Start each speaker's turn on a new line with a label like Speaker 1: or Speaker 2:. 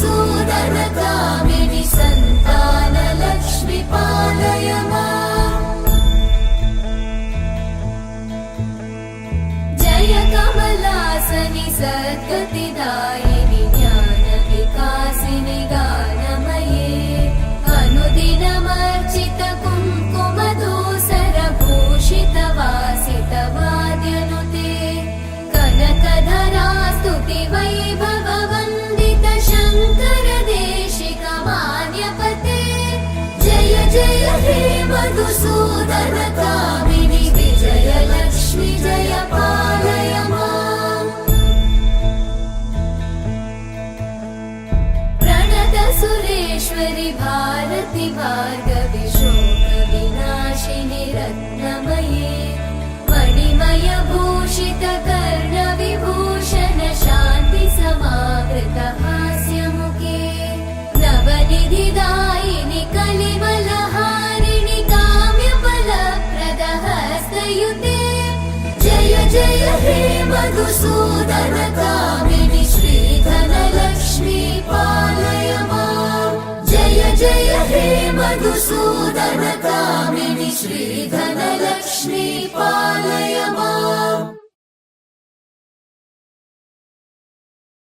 Speaker 1: मधुसूदनकामिनि सन्तानलक्ष्मि पालय माम्। जय कमलासनि सद्गतिदायिनि ज्ञानविकासिनि गानमये अनुदिनमर्चित कुङ्कुमधूसरभूषितवासितवाद्यनुते कनकधरा स्तुति वैभववन्दित शङ्कर देशिकमान्यपते। जय जय हे मधुसूदनकामिनि विजयलक्ष्मि जय पालय माम्। प्रणतसुरेश्वरि भारति भार्गवि शोकविनाशिनि रत्नमये मणिमयभूषित कर्णविभूषण शान्ति समावृत हास्यमुखे नवनिधिदायिनि कलिवलहारिणि काम्यफलप्रद हस्तयुते। जय जय हे मधुसूदनकामिनि श्रीधनलक्ष्मी पालय माम्। जय जय हे मधुसूदनकामिनि श्रीधनलक्ष्मी पालय